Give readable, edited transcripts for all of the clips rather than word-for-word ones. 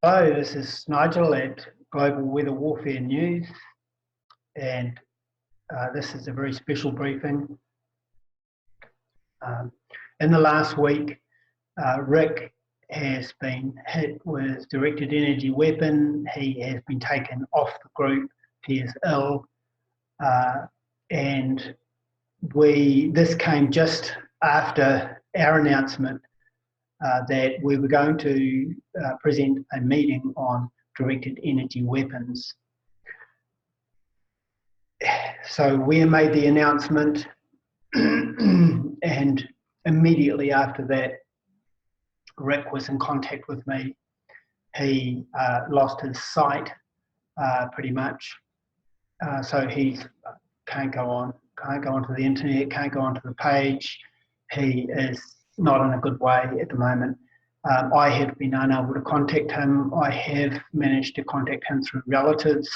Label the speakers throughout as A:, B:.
A: Hello, this is Nigel at Global Weather Warfare News, and this is a very special briefing. In the last week, Rick has been hit with directed energy weapon. He has been taken off the group. He is ill, and this came just after our announcement that we were going to present a meeting on directed energy weapons. So we made the announcement, and immediately after that, Rick was in contact with me. He lost his sight pretty much, so he can't go onto the internet, can't go onto the page. He is not in a good way at the moment. I have been unable to contact him. I have managed to contact him through relatives,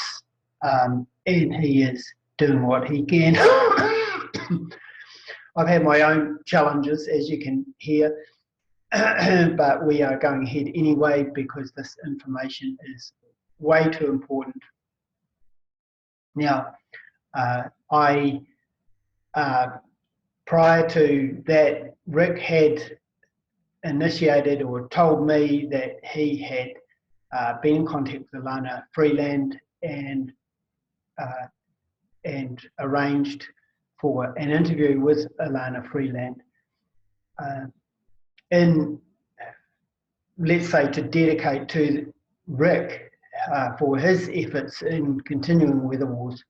A: and he is doing what he can. I've had my own challenges, as you can hear, but we are going ahead anyway because this information is way too important. Now, prior to that, Rick had initiated or told me that he had been in contact with Ilana Freeland and arranged for an interview with Ilana Freeland. Let's say, to dedicate to Rick for his efforts in continuing weather wars.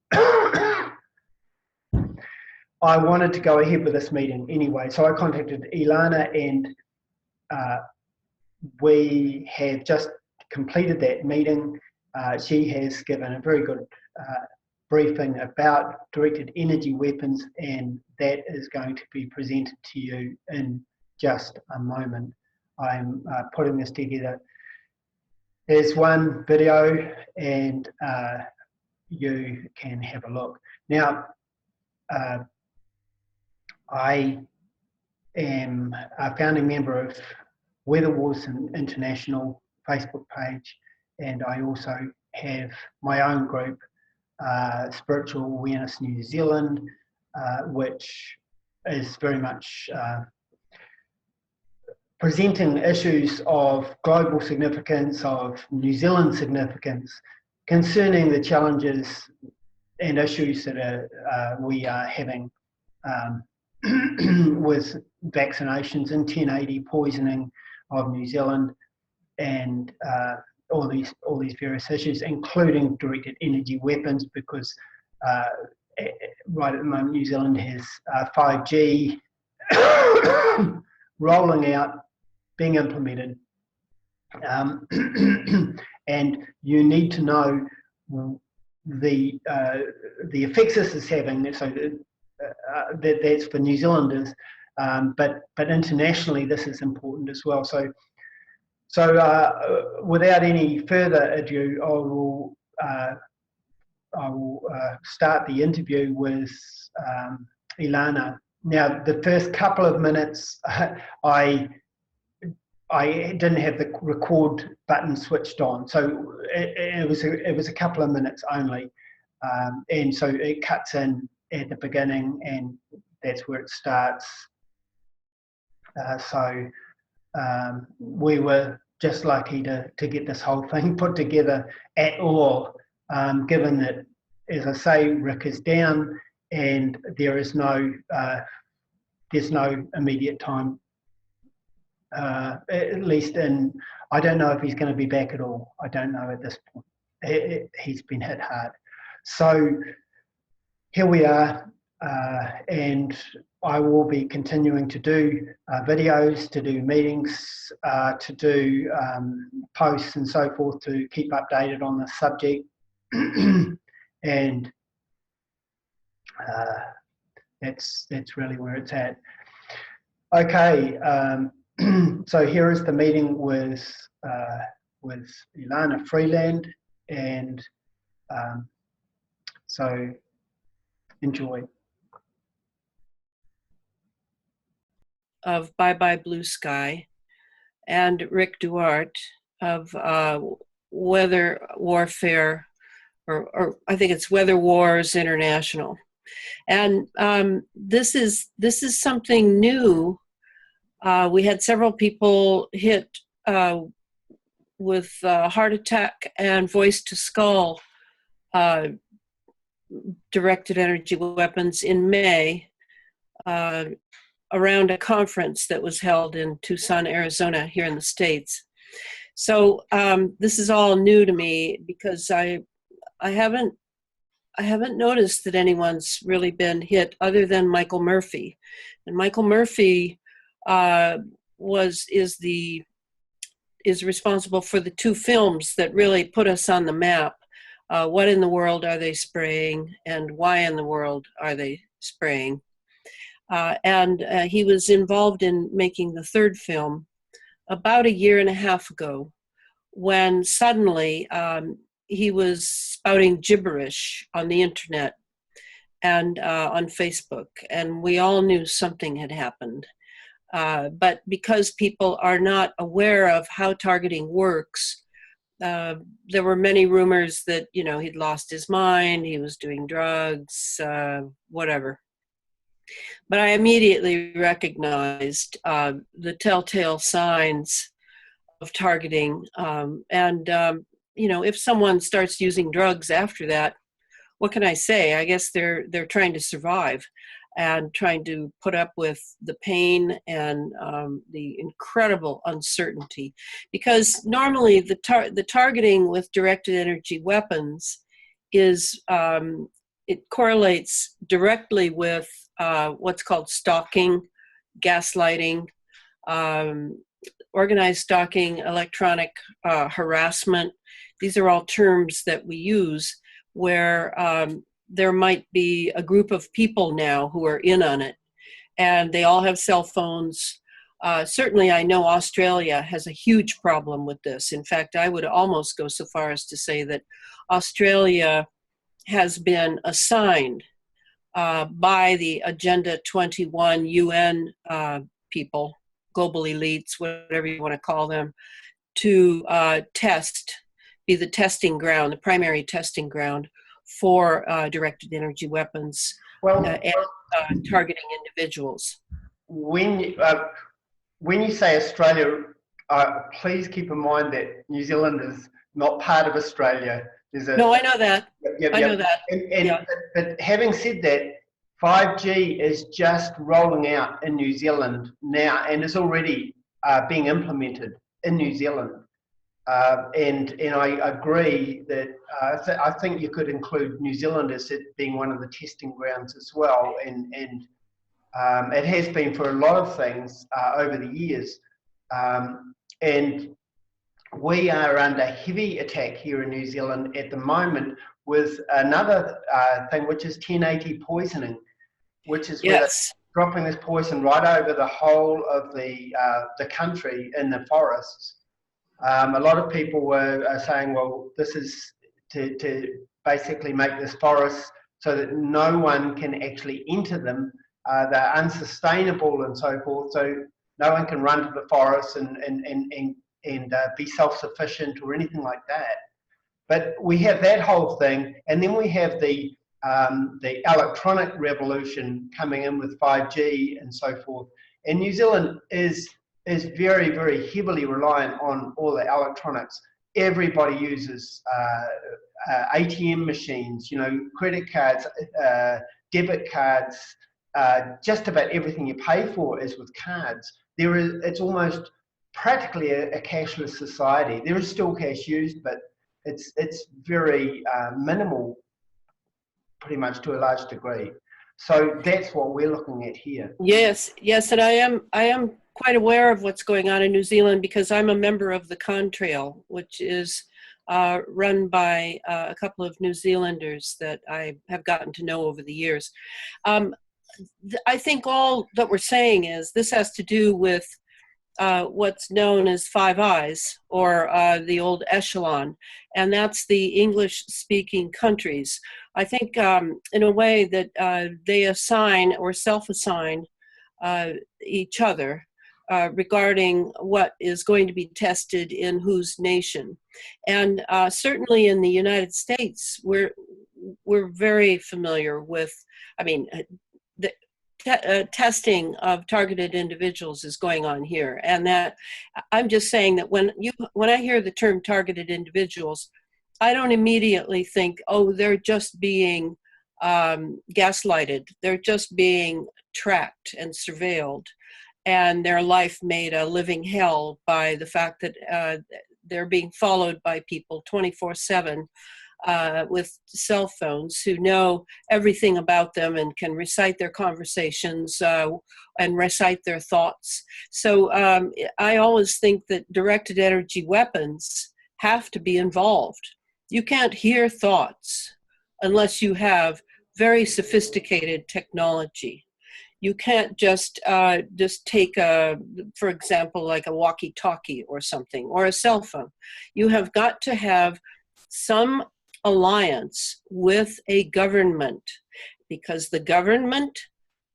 A: I wanted to go ahead with this meeting anyway, so I contacted Ilana, and we have just completed that meeting. She has given a very good briefing about directed energy weapons, and that is going to be presented to you in just a moment. I'm putting this together as one video, and you can have a look. Now, I am a founding member of Weather Wars International Facebook page, and I also have my own group, Spiritual Awareness New Zealand, which is very much presenting issues of global significance, of New Zealand significance, concerning the challenges and issues that we are having with vaccinations and 1080 poisoning of New Zealand, and all these various issues, including directed energy weapons, because right at the moment New Zealand has 5G rolling out, being implemented, and you need to know the effects this is having. So that's for New Zealanders, but internationally this is important as well. So without any further ado, I will start the interview with Ilana. Now, the first couple of minutes, I didn't have the record button switched on, so it was a couple of minutes only, and so it cuts in at the beginning, and that's where it starts. We were just lucky to get this whole thing put together at all, given that, as I say, Rick is down, and there's no immediate time, at least I don't know if he's going to be back at all. I don't know at this point. He's been hit hard. So here we are, and I will be continuing to do videos, to do meetings, to do posts and so forth, to keep updated on the subject. And that's really where it's at. Okay, so here is the meeting with Ilana Freeland, and so enjoy.
B: Of Bye Bye Blue Sky, and Rick Duarte of Weather Warfare, or I think it's Weather Wars International. And this is something new. We had several people hit with heart attack and voice to skull directed energy weapons in May around a conference that was held in Tucson, Arizona, here in the States. So this is all new to me because I haven't noticed that anyone's really been hit other than Michael Murphy. And Michael Murphy is responsible for the two films that really put us on the map. What in the world are they spraying, and why in the world are they spraying? And he was involved in making the third film about a year and a half ago, when suddenly he was spouting gibberish on the internet and on Facebook, and we all knew something had happened. But because people are not aware of how targeting works, there were many rumors that, he'd lost his mind, he was doing drugs, whatever. But I immediately recognized the telltale signs of targeting. If someone starts using drugs after that, what can I say? I guess they're trying to survive and trying to put up with the pain and the incredible uncertainty. Because normally the targeting with directed energy weapons is, it correlates directly with what's called stalking, gaslighting, organized stalking, electronic harassment. These are all terms that we use where there might be a group of people now who are in on it, and they all have cell phones. Certainly, I know Australia has a huge problem with this. In fact, I would almost go so far as to say that Australia has been assigned by the Agenda 21 UN people, global elites, whatever you want to call them, to be the testing ground, the primary testing ground for directed energy weapons and targeting individuals.
A: When you say Australia, please keep in mind that New Zealand is not part of Australia.
B: No, I know that. I know that.
A: But having said that, 5G is just rolling out in New Zealand now, and is already being implemented in New Zealand. And I agree that I think you could include New Zealand as it being one of the testing grounds as well, and it has been for a lot of things over the years. And we are under heavy attack here in New Zealand at the moment with another thing, which is 1080 poisoning, which is where they're dropping this poison right over the whole of the country in the forests. A lot of people were saying, well, this is to basically make this forest so that no one can actually enter them. They're unsustainable and so forth, so no one can run to the forest and be self-sufficient or anything like that. But we have that whole thing, and then we have the electronic revolution coming in with 5G and so forth. And New Zealand is very, very heavily reliant on all the electronics. Everybody uses ATM machines, credit cards, debit cards. Just about everything you pay for is with cards. It's almost practically a cashless society. There is still cash used, but it's very minimal, pretty much to a large degree. So that's what we're looking at here.
B: Yes, and I am quite aware of what's going on in New Zealand because I'm a member of the Contrail, which is run by a couple of New Zealanders that I have gotten to know over the years. I think all that we're saying is this has to do with what's known as Five Eyes, or the old echelon, and that's the English-speaking countries. I think in a way that they assign or self-assign each other regarding what is going to be tested in whose nation. And certainly in the United States, we're very familiar with, I mean, the testing of targeted individuals is going on here. And that I'm just saying that when I hear the term targeted individuals, I don't immediately think, oh, they're just being gaslighted. They're just being tracked and surveilled, and their life made a living hell by the fact that they're being followed by people 24/7 with cell phones who know everything about them and can recite their conversations and recite their thoughts. So I always think that directed energy weapons have to be involved. You can't hear thoughts unless you have very sophisticated technology. You can't just take for example, like a walkie-talkie or something, or a cell phone. You have got to have some alliance with a government, because the government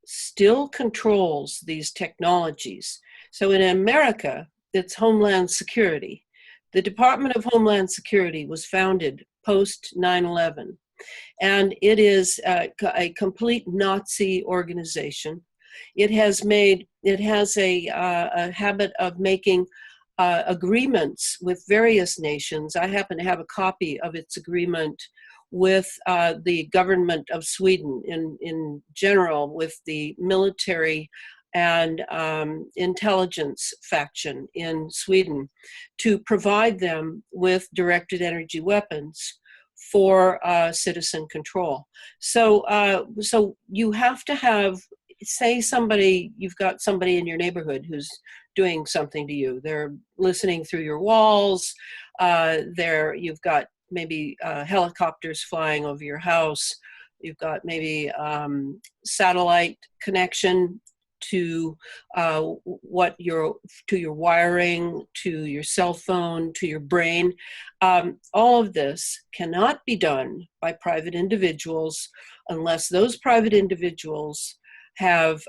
B: still controls these technologies. So in America, it's Homeland Security. The Department of Homeland Security was founded post 9/11. And it is a complete Nazi organization. It has a habit of making agreements with various nations. I happen to have a copy of its agreement with the government of Sweden in general, with the military and intelligence faction in Sweden, to provide them with directed energy weapons for citizen control. So you have to have, say you've got somebody in your neighborhood who's doing something to you. They're listening through your walls. You've got maybe helicopters flying over your house. You've got maybe satellite connection to your wiring, to your cell phone, to your brain. All of this cannot be done by private individuals unless those private individuals have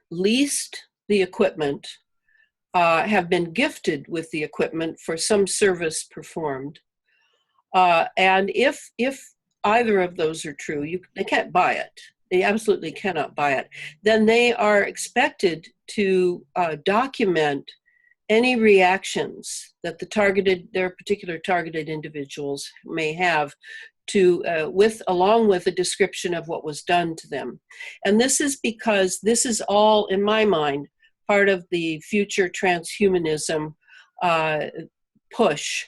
B: leased the equipment, have been gifted with the equipment for some service performed. And if either of those are true, they can't buy it. They absolutely cannot buy it. Then they are expected to document any reactions that their particular targeted individuals may have along with a description of what was done to them. And this is because this is all, in my mind, part of the future transhumanism push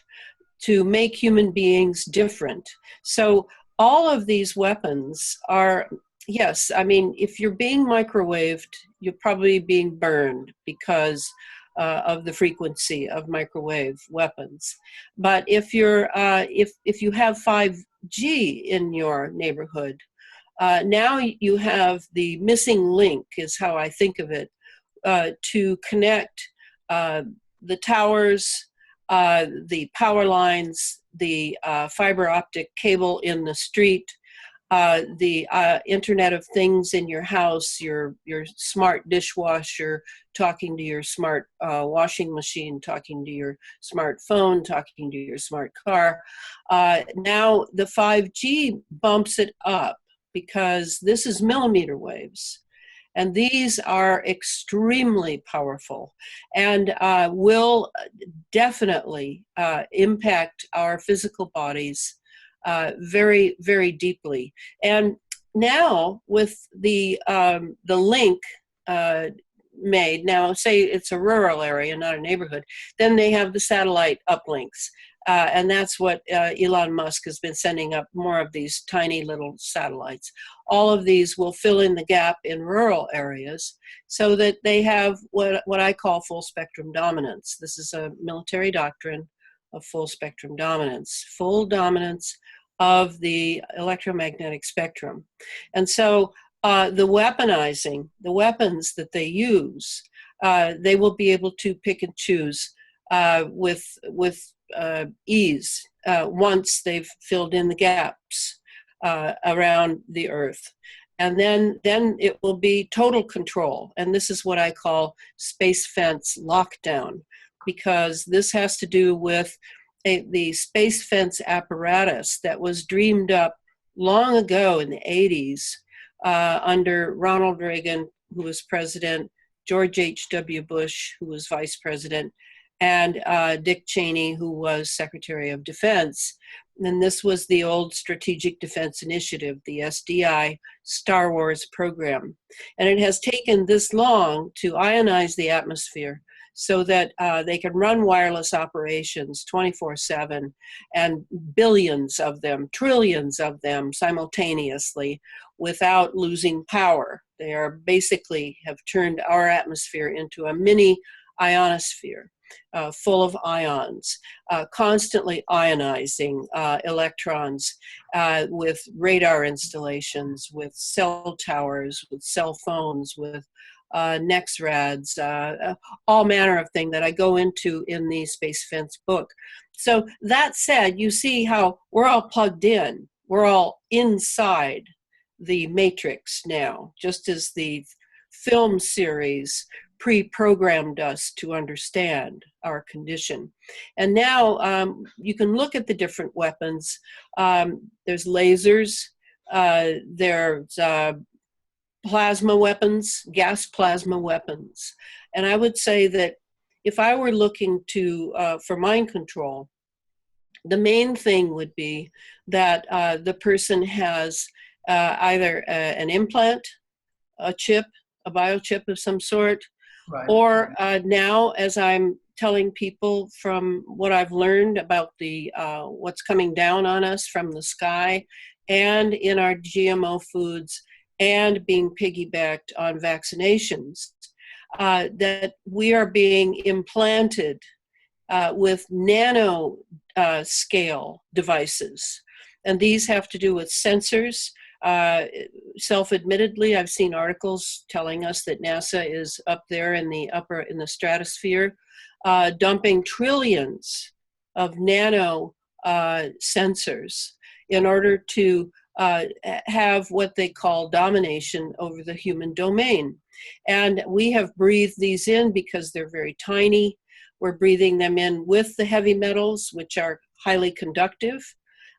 B: to make human beings different. So all of these weapons are, yes, I mean, if you're being microwaved, you're probably being burned because of the frequency of microwave weapons. But if you have 5G in your neighborhood, now you have the missing link, is how I think of it, to connect the towers, the power lines, the fiber optic cable in the street, the Internet of Things in your house, your smart dishwasher talking to your smart washing machine, talking to your smartphone, talking to your smart car. Now the 5G bumps it up because this is millimeter waves. And these are extremely powerful and will definitely impact our physical bodies very, very deeply. And now with the link made, now say it's a rural area, not a neighborhood, then they have the satellite uplinks. And that's what Elon Musk has been sending up, more of these tiny little satellites. All of these will fill in the gap in rural areas so that they have what I call full spectrum dominance. This is a military doctrine of full spectrum dominance, full dominance of the electromagnetic spectrum. And so the weapons that they use, they will be able to pick and choose with ease once they've filled in the gaps around the Earth. And then it will be total control. And this is what I call space fence lockdown, because this has to do with the space fence apparatus that was dreamed up long ago in the 80s under Ronald Reagan, who was president, George H.W. Bush, who was vice president, and Dick Cheney, who was Secretary of Defense. And this was the old Strategic Defense Initiative, the SDI Star Wars program. And it has taken this long to ionize the atmosphere so that they can run wireless operations 24/7, and billions of them, trillions of them simultaneously without losing power. They are basically have turned our atmosphere into a mini ionosphere. Full of ions, constantly ionizing electrons with radar installations, with cell towers, with cell phones, with NexRads, all manner of things that I go into in the Space Fence book. So that said, you see how we're all plugged in. We're all inside the matrix now, just as the film series pre-programmed us to understand our condition. And now you can look at the different weapons. There's lasers, there's plasma weapons, gas plasma weapons. And I would say that if I were looking for mind control, the main thing would be that the person has either an implant, a chip, a biochip of some sort, right. Or now, as I'm telling people from what I've learned about the what's coming down on us from the sky and in our GMO foods and being piggybacked on vaccinations, that we are being implanted with nano scale devices. And these have to do with sensors. Self-admittedly, I've seen articles telling us that NASA is up there in the stratosphere, dumping trillions of nano sensors in order to have what they call domination over the human domain. And we have breathed these in because they're very tiny. We're breathing them in with the heavy metals, which are highly conductive.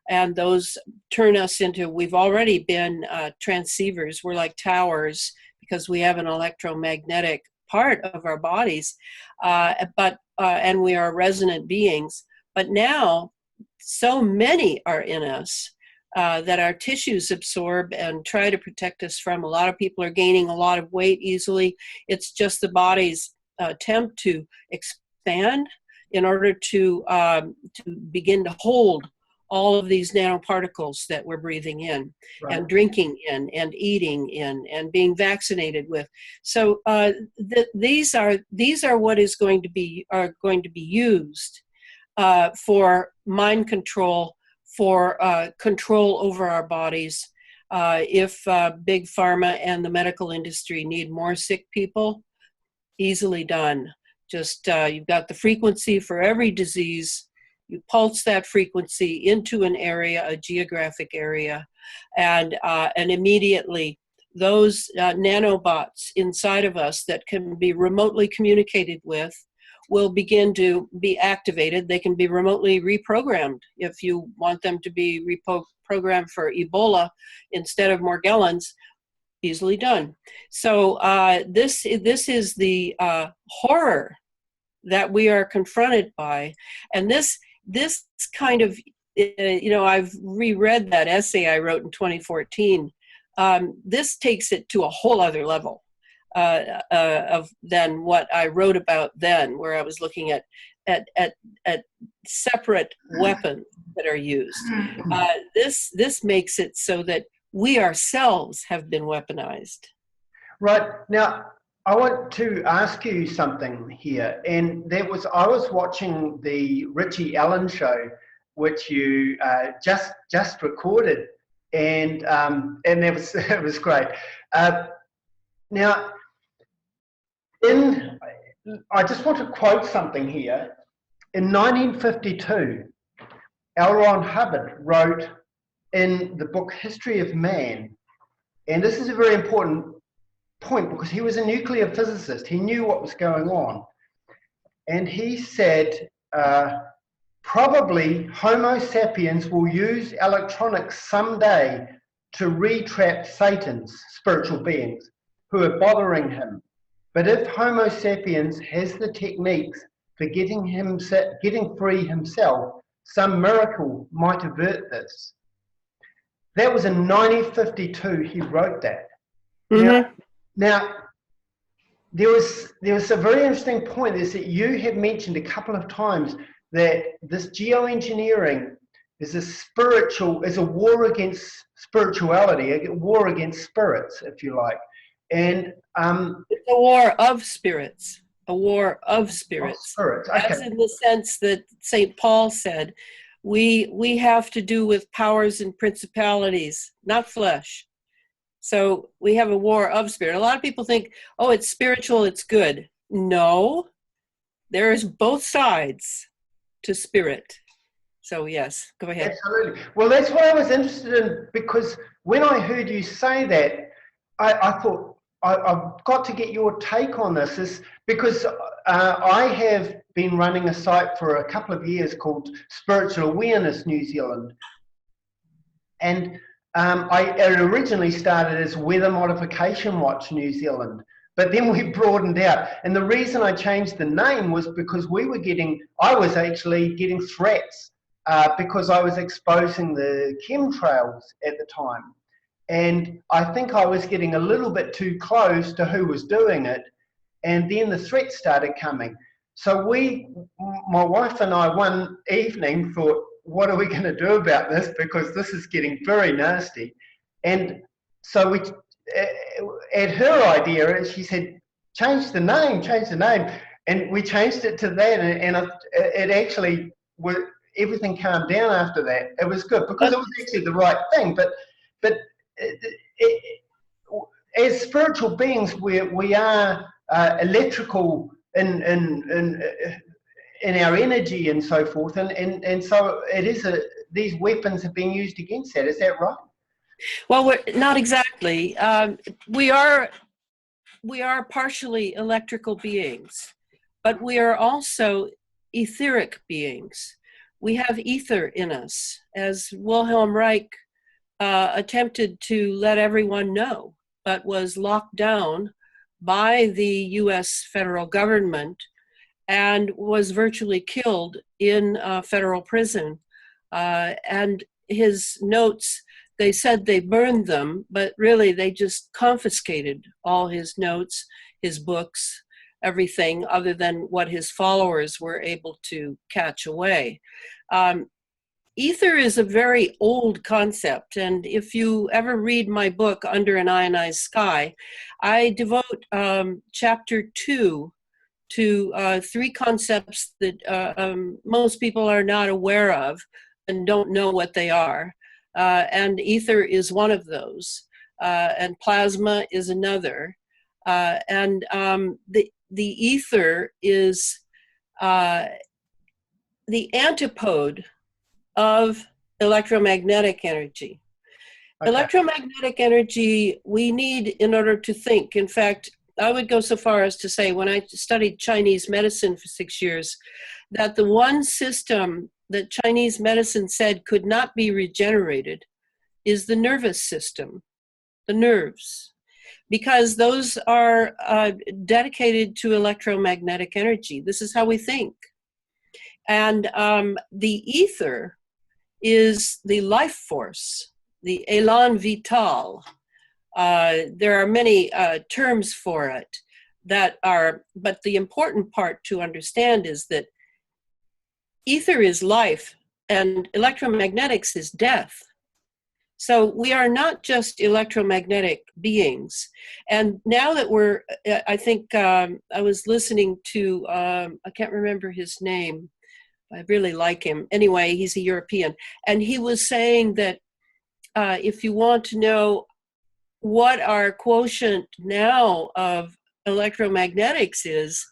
B: And those turn us into, we've already been transceivers. We're like towers because we have an electromagnetic part of our bodies, and we are resonant beings. But now, so many are in us that our tissues absorb and try to protect us from. A lot of people are gaining a lot of weight easily. It's just the body's attempt to expand in order to begin to hold all of these nanoparticles that we're breathing in, right, and drinking in and eating in and being vaccinated with. So these are what is going to be used for mind control, for control over our bodies. If big pharma and the medical industry need more sick people, easily done. Just you've got the frequency for every disease. You pulse that frequency into an area, a geographic area, and immediately those nanobots inside of us that can be remotely communicated with will begin to be activated. They can be remotely reprogrammed. If you want them to be reprogrammed for Ebola instead of Morgellons, easily done. So this is the horror that we are confronted by, and this kind of, I've reread that essay I wrote in 2014. This takes it to a whole other level than what I wrote about then, where I was looking at separate weapons that are used. This makes it so that we ourselves have been weaponized.
A: Right. Now, I want to ask you something here, and I was watching the Richie Allen show, which you just recorded, and it was great. Now, I just want to quote something here. In 1952, L. Ron Hubbard wrote in the book History of Man And this is a very important point because he was a nuclear physicist. He knew what was going on. And he said, probably Homo sapiens will use electronics someday to re-trap Satan's spiritual beings who are bothering him. But if Homo sapiens has the techniques for getting free himself, some miracle might avert this. That was in 1952 he wrote that.
B: Mm-hmm.
A: Now there was a very interesting point is that you have mentioned a couple of times that this geoengineering is a war against spirituality, a war against spirits, if you like. And
B: it's a war of spirits, a war of spirits.
A: Okay.
B: As in the sense that St. Paul said, we have to do with powers and principalities, not flesh. So we have a war of spirit. A lot of people think, oh, it's spiritual, it's good. No, there's both sides to spirit. So yes, go ahead.
A: Absolutely. Well, that's what I was interested in, because when I heard you say that, I thought, I've got to get your take on this, is because I have been running a site for a couple of years called Spiritual Awareness New Zealand. And it originally started as Weather Modification Watch New Zealand, but then we broadened out. And the reason I changed the name was because I was actually getting threats because I was exposing the chemtrails at the time. And I think I was getting a little bit too close to who was doing it. And then the threats started coming. So my wife and I, one evening thought, what are we going to do about this? Because this is getting very nasty. And so we, at her idea, she said, change the name. And we changed it to that. And it actually, everything calmed down after that. It was good because it was actually the right thing. But as spiritual beings, we are electrical in our energy and so forth, and so it is these weapons have been used against that. Is that right?
B: Well, we're not exactly. We are partially electrical beings, but we are also etheric beings. We have ether in us, as Wilhelm Reich attempted to let everyone know, but was locked down by the US federal government and was virtually killed in federal prison. And his notes, they said they burned them, but really they just confiscated all his notes, his books, everything other than what his followers were able to catch away. Ether is a very old concept, and if you ever read my book, Under an Ionized Sky, I devote chapter 2 to 3 concepts that most people are not aware of and don't know what they are. And ether is one of those, and plasma is another. And the ether is the antipode of electromagnetic energy. Okay. Electromagnetic energy we need in order to think. In fact, I would go so far as to say, when I studied Chinese medicine for 6 years, that the one system that Chinese medicine said could not be regenerated is the nervous system, the nerves, because those are dedicated to electromagnetic energy. This is how we think. And the ether is the life force, the élan vital. There are many terms for it but the important part to understand is that ether is life and electromagnetics is death. So we are not just electromagnetic beings. And now that I think I was listening to, I can't remember his name. I really like him. Anyway, he's a European. And he was saying that if you want to know what our quotient now of electromagnetics is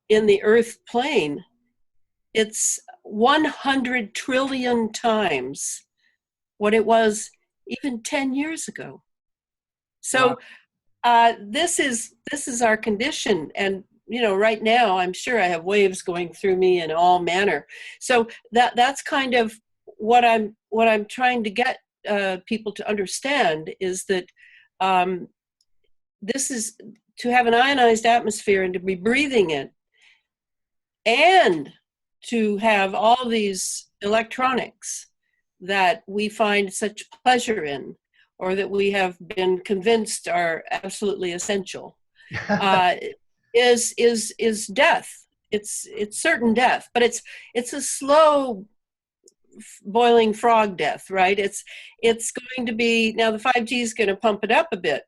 B: in the Earth plane, it's 100 trillion times what it was even 10 years ago.
A: Right.
B: So this is our condition, and right now I'm sure I have waves going through me in all manner. So that's kind of what I'm trying to get people to understand is that um, this is to have an ionized atmosphere and to be breathing it, and to have all these electronics that we find such pleasure in, or that we have been convinced are absolutely essential, uh, is death. It's certain death, but it's a slow boiling frog death, right? It's going to be, now the 5G is going to pump it up a bit,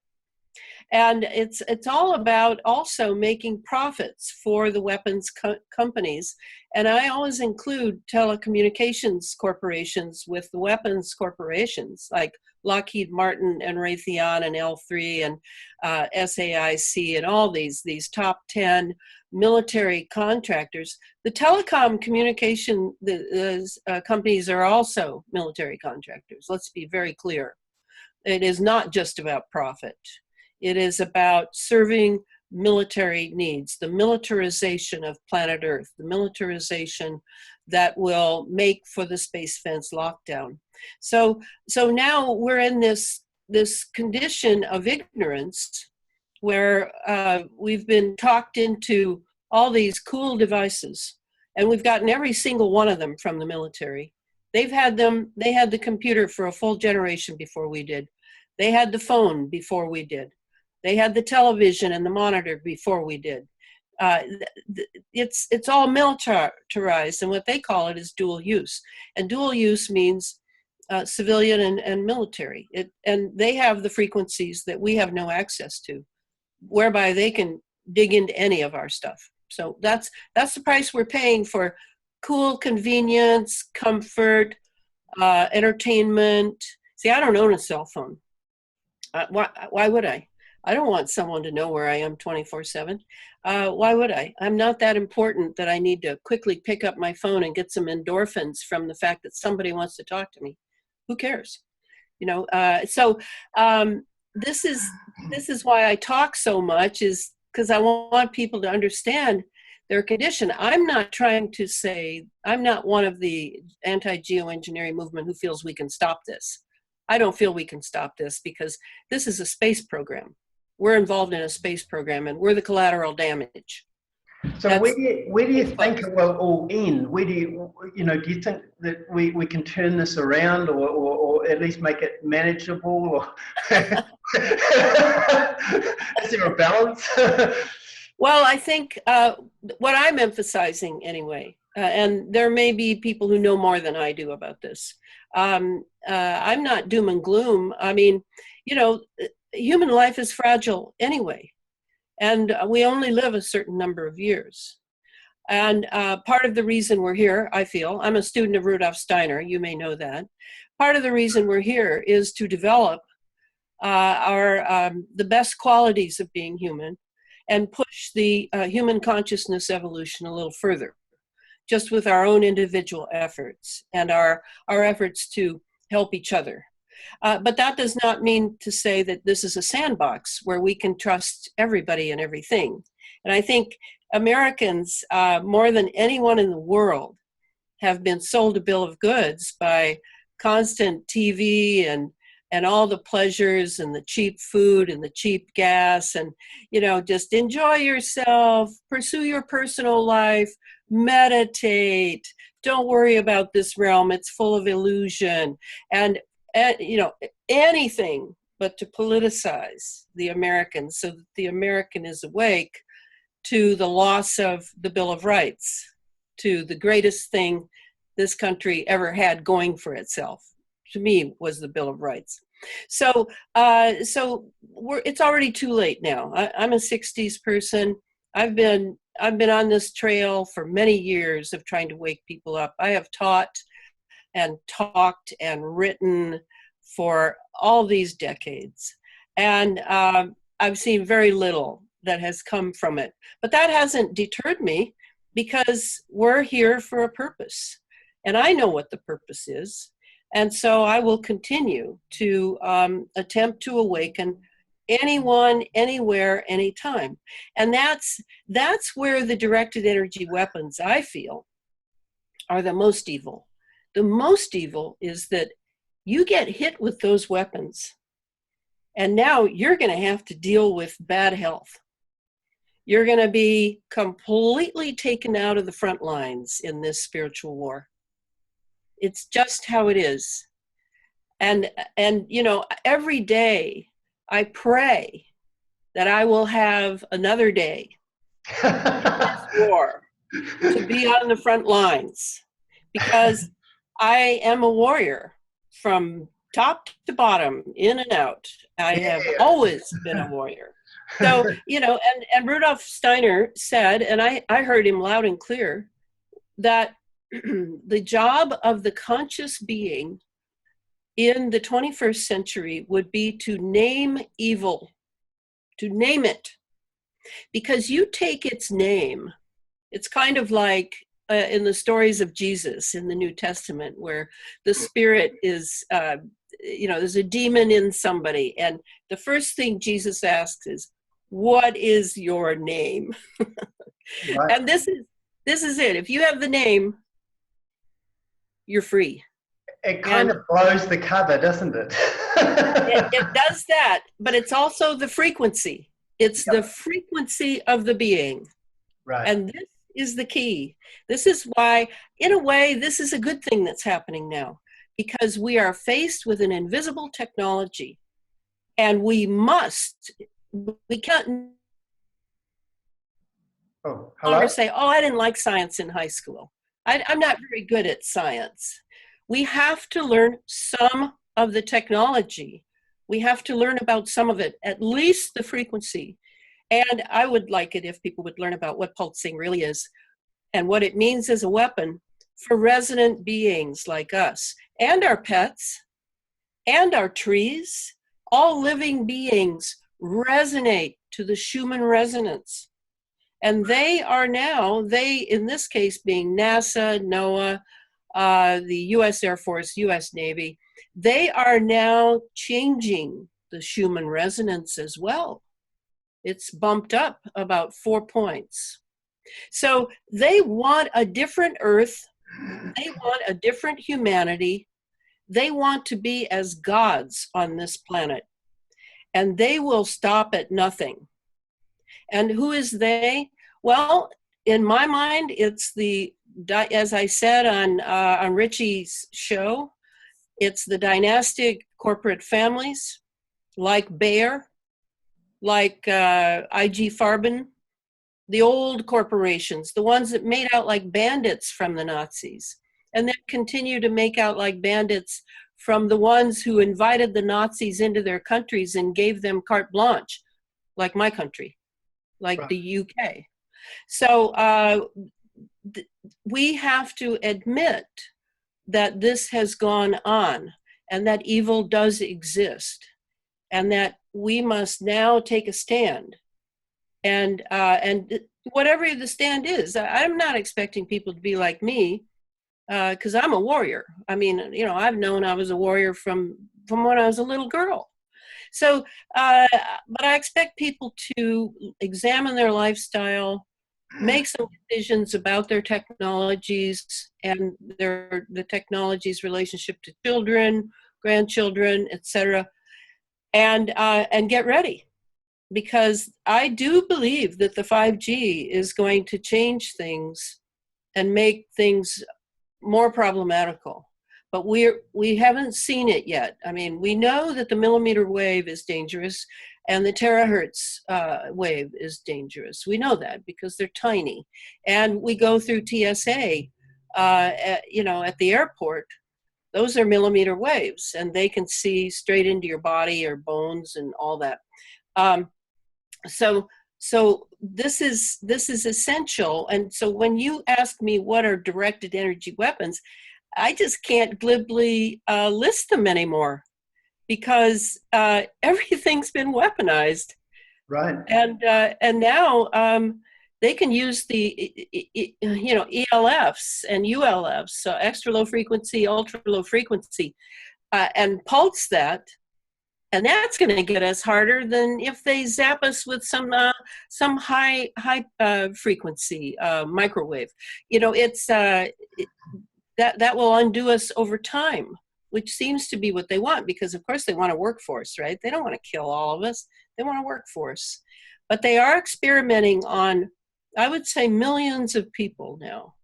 B: and it's all about also making profits for the weapons companies. And I always include telecommunications corporations with the weapons corporations, like Lockheed Martin and Raytheon and L3 and SAIC and all these top 10 military contractors. The telecom communication companies are also military contractors. Let's be very clear. It is not just about profit. It is about serving military needs, the militarization of planet Earth, the militarization that will make for the space fence lockdown. So now we're in this condition of ignorance where we've been talked into all these cool devices, and we've gotten every single one of them from the military. They had the computer for a full generation before we did. They had the phone before we did. They had the television and the monitor before we did. It's all militarized, and what they call it is dual use. And dual use means civilian and military. And they have the frequencies that we have no access to, whereby they can dig into any of our stuff. So that's the price we're paying for cool convenience, comfort, entertainment. See, I don't own a cell phone. Why would I? I don't want someone to know where I am 24/7. Why would I? I'm not that important that I need to quickly pick up my phone and get some endorphins from the fact that somebody wants to talk to me. Who cares? So this is why I talk so much, is because I want people to understand their condition. I'm not trying to say, I'm not one of the anti-geoengineering movement who feels we can stop this. I don't feel we can stop this because this is a space program. We're involved in a space program, and we're the collateral damage.
A: So where do you think it will all end? Where do you think that we can turn this around, or at least make it manageable? Or is there a balance?
B: Well, I think what I'm emphasizing anyway, and there may be people who know more than I do about this. I'm not doom and gloom. I mean, human life is fragile anyway, and we only live a certain number of years. And part of the reason we're here, I feel, I'm a student of Rudolf Steiner, you may know that. Part of the reason we're here is to develop the best qualities of being human and push the human consciousness evolution a little further, just with our own individual efforts and our efforts to help each other. But that does not mean to say that this is a sandbox where we can trust everybody and everything. And I think Americans, more than anyone in the world, have been sold a bill of goods by constant TV and all the pleasures and the cheap food and the cheap gas, and just enjoy yourself, pursue your personal life, meditate, don't worry about this realm, it's full of illusion, and anything but to politicize the Americans so that the American is awake to the loss of the Bill of Rights, to the greatest thing this country ever had going for itself, to me, was the Bill of Rights. So it's already too late now. I'm a 60s person. I've been on this trail for many years of trying to wake people up. I have taught and talked and written for all these decades, and I've seen very little that has come from it. But that hasn't deterred me, because we're here for a purpose, and I know what the purpose is. And so I will continue to attempt to awaken anyone, anywhere, anytime. And that's where the directed energy weapons, I feel, are the most evil. The most evil is that you get hit with those weapons, and now you're going to have to deal with bad health. You're going to be completely taken out of the front lines in this spiritual war. It's just how it is. And you know, every day I pray that I will have another day in this war to be on the front lines, because I am a warrior from top to bottom, in and out. I have always been a warrior. So, you know, and Rudolf Steiner said, and I heard him loud and clear, that the job of the conscious being in the 21st century would be to name evil, to name it. Because you take its name, it's kind of like in the stories of Jesus in the New Testament, where the spirit is, you know, there's a demon in somebody, and the first thing Jesus asks is, "What is your name?"
A: Right.
B: And this is it. If you have the name, you're free.
A: It kind of blows the cover, doesn't it?
B: It does that, but it's also the frequency. It's the frequency of the being.
A: Right.
B: And this is the key. This is why, in a way, this is a good thing that's happening now, because we are faced with an invisible technology, and we can't longer say, "Oh, I didn't like science in high school. I'm not very good at science." We have to learn some of the technology. We have to learn about some of it, at least the frequency. And I would like it if people would learn about what pulsing really is and what it means as a weapon for resonant beings like us and our pets and our trees. All living beings resonate to the Schumann resonance. And they are now, in this case being NASA, NOAA, the US Air Force, US Navy, they are now changing the Schumann resonance as well. It's bumped up about 4 points. So they want a different Earth. They want a different humanity. They want to be as gods on this planet. And they will stop at nothing. And who is they? Well, in my mind, it's as I said on Richie's show, it's the dynastic corporate families like Bayer, like IG Farben, the old corporations, the ones that made out like bandits from the Nazis, and then continue to make out like bandits from the ones who invited the Nazis into their countries and gave them carte blanche, like my country, like right. The UK. So we have to admit that this has gone on and that evil does exist, and that we must now take a stand. And whatever the stand is, I'm not expecting people to be like me, because I'm a warrior. I mean, you know, I've known I was a warrior from when I was a little girl. So, but I expect people to examine their lifestyle, make some decisions about their technologies and the technology's relationship to children, grandchildren, etc., and get ready. Because I do believe that the 5G is going to change things and make things more problematical. But we haven't seen it yet. I mean, we know that the millimeter wave is dangerous and the terahertz wave is dangerous. We know that because they're tiny. And we go through TSA, you know, at the airport. Those are millimeter waves, and they can see straight into your body or bones and all that. So this is essential. And so when you ask me what are directed energy weapons, I just can't glibly list them anymore, because everything's been weaponized.
A: Right.
B: And now they can use the you know, ELFs and ULFs, so extra low frequency, ultra low frequency, and pulse that. And that's going to get us harder than if they zap us with some high frequency microwave. You know, that will undo us over time, which seems to be what they want, because of course they want a workforce, right? They don't want to kill all of us. They want a workforce. But they are experimenting on, I would say, millions of people now.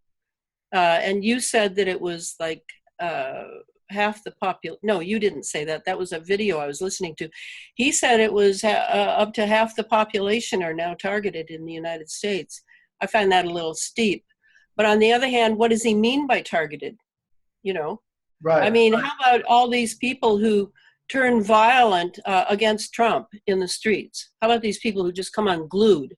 B: And you said that it was like half the population. No, you didn't say that. That was a video I was listening to. He said it was up to half the population are now targeted in the United States. I find that a little steep. But on the other hand, what does he mean by targeted? You know,
A: Right.
B: I mean, how about all these people who turn violent against Trump in the streets? How about these people who just come unglued?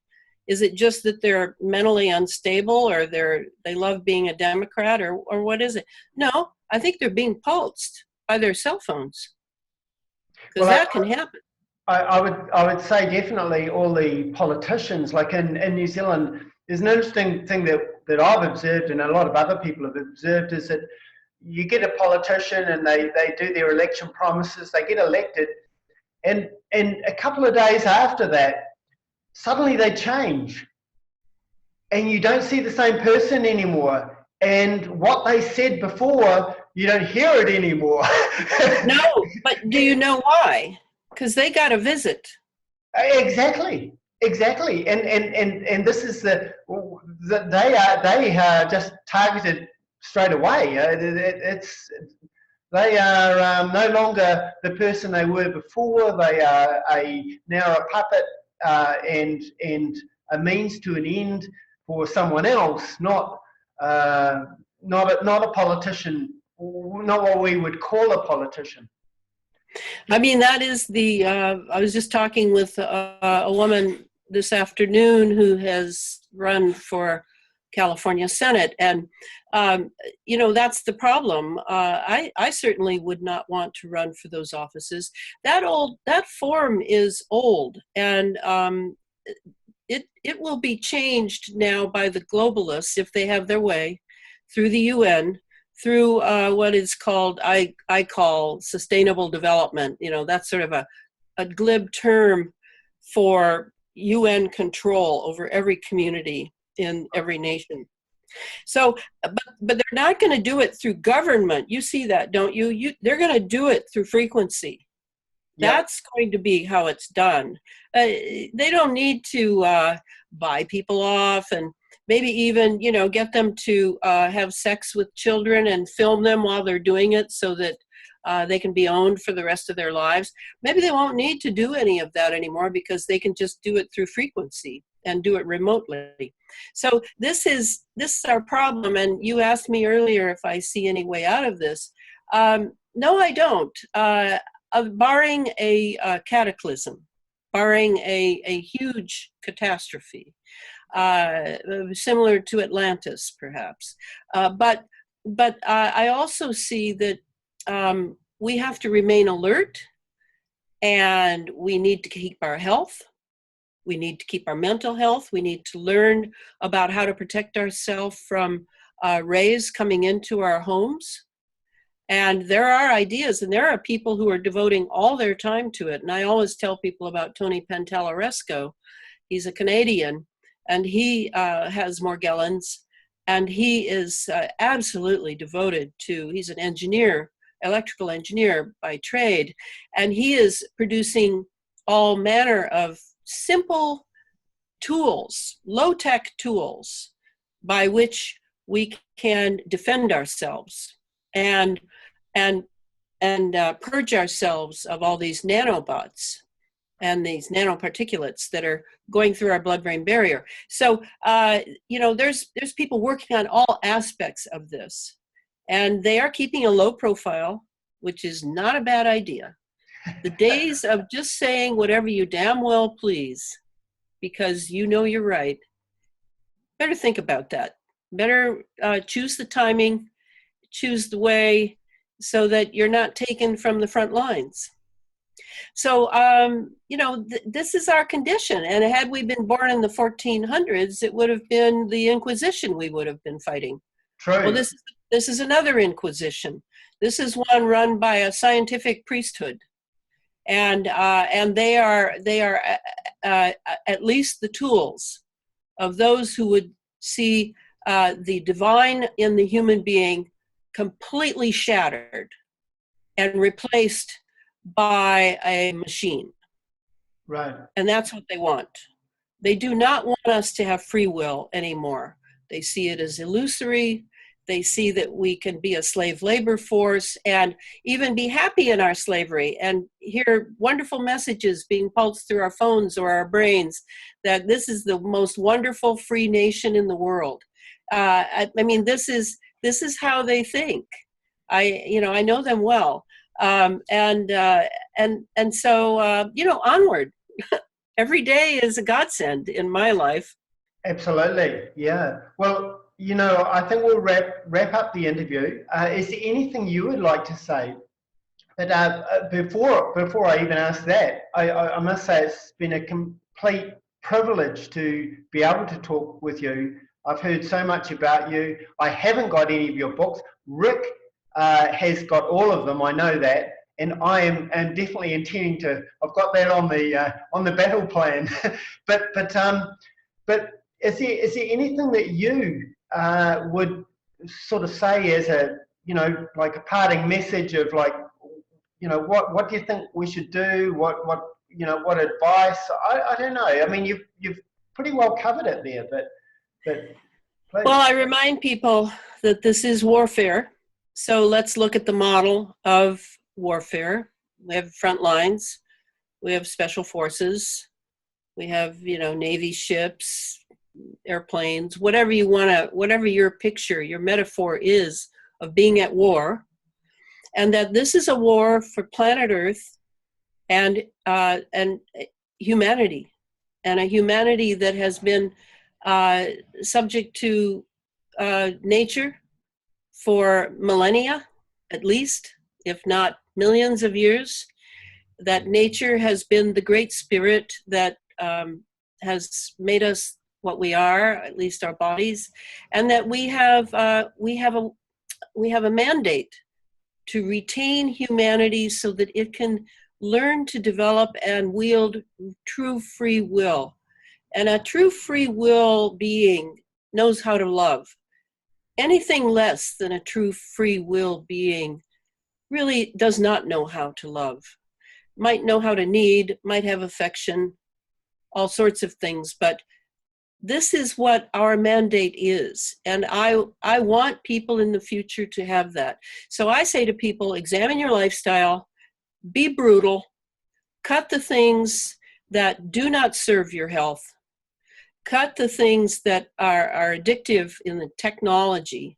B: Is it just that they're mentally unstable, or they love being a Democrat, or what is it? No, I think they're being pulsed by their cell phones, because that can happen.
A: I would say definitely all the politicians, like in New Zealand, there's an interesting thing that I've observed, and a lot of other people have observed, is that you get a politician and they do their election promises, they get elected, and a couple of days after that, suddenly they change and you don't see the same person anymore. And what they said before, you don't hear it anymore.
B: No, but do you know why? Because they got a visit.
A: Exactly. And this is they are just targeted straight away. They are no longer the person they were before. They are now a puppet and a means to an end for someone else, not a politician, not what we would call a politician.
B: I mean, that is I was just talking with a woman this afternoon who has run for California Senate, and you know, that's the problem. I certainly would not want to run for those offices. That form is old, and it will be changed now by the globalists, if they have their way, through the UN, through what is called, I call sustainable development. You know, that's sort of a glib term for UN control over every community in every nation. So, but they're not going to do it through government. You see that, don't you? They're going to do it through frequency. Yep. That's going to be how it's done. They don't need to buy people off and maybe even, you know, get them to have sex with children and film them while they're doing it so that they can be owned for the rest of their lives. Maybe they won't need to do any of that anymore because they can just do it through frequency and do it remotely. So this is our problem. And you asked me earlier if I see any way out of this. No, I don't. Barring a cataclysm, barring a huge catastrophe, similar to Atlantis, perhaps. But I also see that we have to remain alert, and we need to keep our health. We need to keep our mental health. We need to learn about how to protect ourselves from rays coming into our homes. And there are ideas, and there are people who are devoting all their time to it. And I always tell people about Tony Pantalaresco. He's a Canadian, and he has Morgellons, and he is absolutely devoted to, he's an engineer, electrical engineer by trade, and he is producing all manner of simple tools, low-tech tools, by which we can defend ourselves and purge ourselves of all these nanobots and these nanoparticulates that are going through our blood-brain barrier. So, you know, there's people working on all aspects of this, and they are keeping a low profile, which is not a bad idea. The days of just saying whatever you damn well please, because you know you're right, better think about that. Better choose the timing, choose the way, so that you're not taken from the front lines. So, you know, this is our condition. And had we been born in the 1400s, it would have been the Inquisition we would have been fighting.
A: True.
B: Well, this is another Inquisition. This is one run by a scientific priesthood. and they are at least the tools of those who would see the divine in the human being completely shattered and replaced by a machine.
A: Right.
B: And that's what they want. They do not want us to have free will anymore. They see it as illusory. They see that we can be a slave labor force and even be happy in our slavery and hear wonderful messages being pulsed through our phones or our brains that this is the most wonderful free nation in the world. I mean, this is how they think. I know them well, and so onward. Every day is a godsend in my life.
A: Absolutely. Yeah. Well, I think we'll wrap up the interview. Is there anything you would like to say? But before I even ask that, I must say it's been a complete privilege to be able to talk with you. I've heard so much about you. I haven't got any of your books. Rick has got all of them. I know that, and I am definitely intending to. I've got that on the battle plan. but is there anything that you would sort of say as a like a parting message of like, what do you think we should do? What advice? I don't know. I mean, you've pretty well covered it there, but please.
B: Well, I remind people that this is warfare. So let's look at the model of warfare. We have front lines. We have special forces. We have, Navy ships, airplanes, whatever you want to, whatever your picture, your metaphor is of being at war. And that this is a war for planet Earth and humanity, and a humanity that has been subject to nature for millennia, at least, if not millions of years. That nature has been the great spirit that has made us what we are, at least our bodies, and that we have a mandate to retain humanity so that it can learn to develop and wield true free will. And a true free will being knows how to love. Anything less than a true free will being really does not know how to love. Might know how to need, might have affection, all sorts of things, but this is what our mandate is. And I want people in the future to have that. So I say to people, examine your lifestyle, be brutal, cut the things that do not serve your health, cut the things that are addictive in the technology,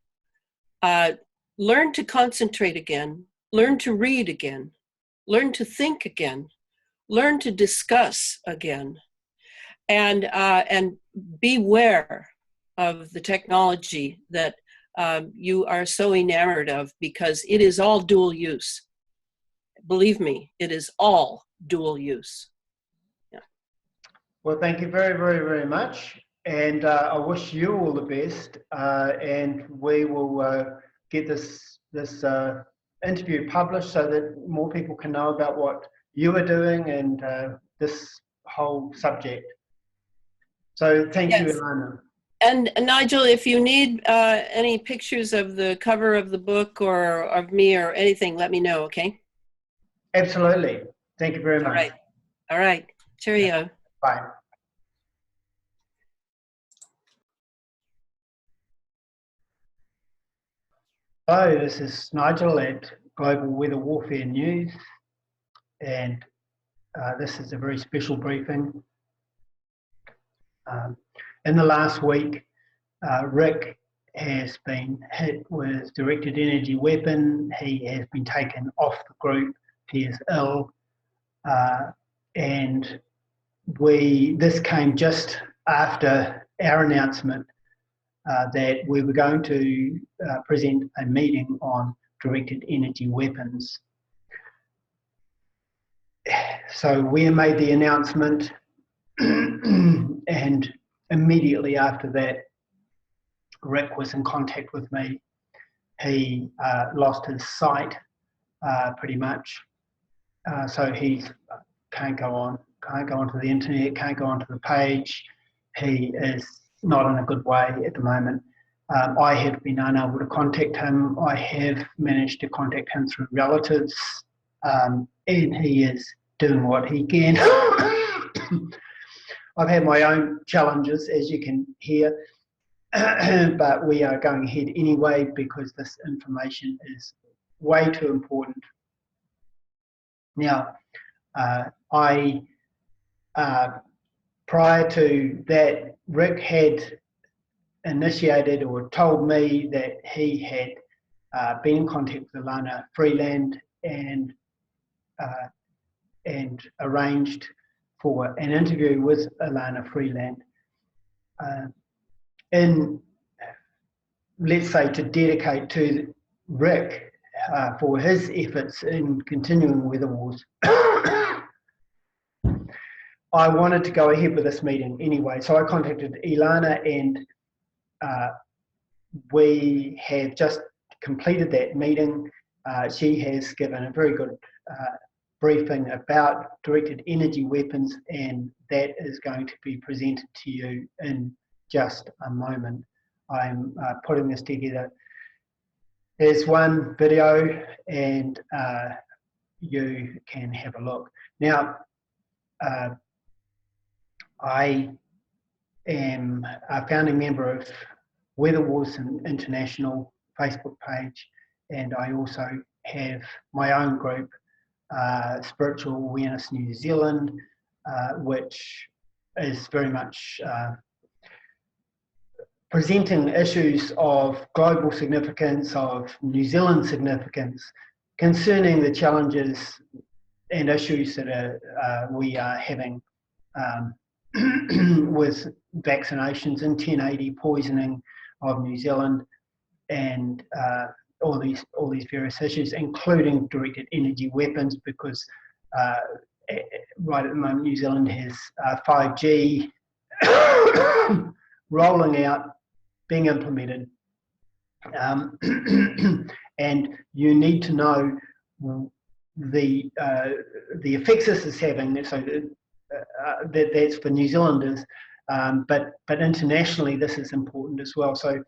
B: learn to concentrate again, learn to read again, learn to think again, learn to discuss again. And beware of the technology that you are so enamored of, because it is all dual use. Believe me, it is all dual use. Yeah.
A: Well, thank you very, very, very much. And I wish you all the best. And we will get this interview published so that more people can know about what you are doing and this whole subject. So thank you,
B: Yes.
A: Ilana.
B: And Nigel, if you need any pictures of the cover of the book or of me or anything, let me know, okay?
A: Absolutely. Thank you very much.
B: All right. All right. Cheerio.
A: Bye. Hello, this is Nigel at Global Weather Warfare News, and this is a very special briefing. In the last week, Rick has been hit with directed energy weapon. He has been taken off the group. He is ill, and this came just after our announcement that we were going to present a meeting on directed energy weapons. So we made the announcement, and immediately after that, Rick was in contact with me. He lost his sight pretty much. So he can't go onto the internet, can't go onto the page. He is not in a good way at the moment. I have been unable to contact him. I have managed to contact him through relatives, and he is doing what he can. I've had my own challenges, as you can hear, but we are going ahead anyway because this information is way too important. Now, prior to that, Rick had initiated or told me that he had been in contact with Ilana Freeland and arranged for an interview with Ilana Freeland. Let's say, to dedicate to Rick for his efforts in continuing Weather Wars. I wanted to go ahead with this meeting anyway, so I contacted Ilana, and we have just completed that meeting. She has given a very good briefing about directed energy weapons, and that is going to be presented to you in just a moment. I'm putting this together as one video, and you can have a look. Now, I am a founding member of Weather Wars International Facebook page, and I also have my own group, Spiritual Awareness New Zealand, which is very much presenting issues of global significance, of New Zealand significance, concerning the challenges and issues that we are having with vaccinations in 1080, poisoning of New Zealand, and all these various issues, including directed energy weapons, because right at the moment New Zealand has 5G rolling out, being implemented, and you need to know the effects this is having. So that's for New Zealanders, but internationally this is important as well. So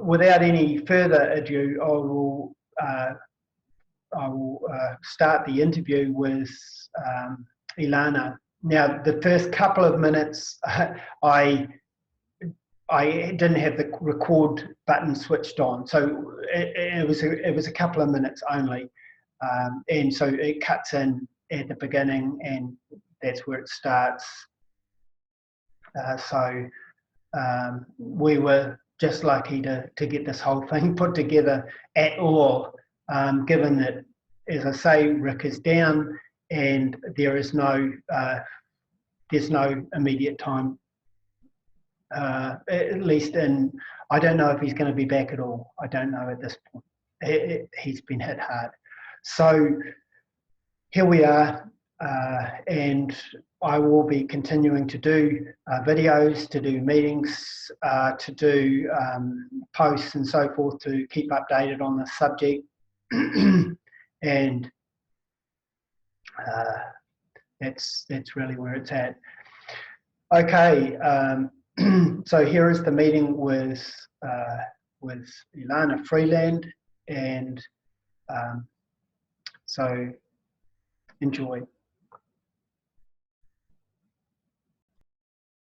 A: without any further ado, I will start the interview with Ilana. Now, the first couple of minutes, I didn't have the record button switched on, so it was a couple of minutes only, and so it cuts in at the beginning, and that's where it starts. We were just lucky to get this whole thing put together at all, given that, as I say, Rick is down, and there's no immediate time, at least I don't know if he's going to be back at all. I don't know at this point. He's been hit hard. So here we are, and I will be continuing to do videos, to do meetings, to do posts and so forth, to keep updated on the subject. And that's really where it's at. Okay, so here is the meeting with Ilana Freeland, and so enjoy.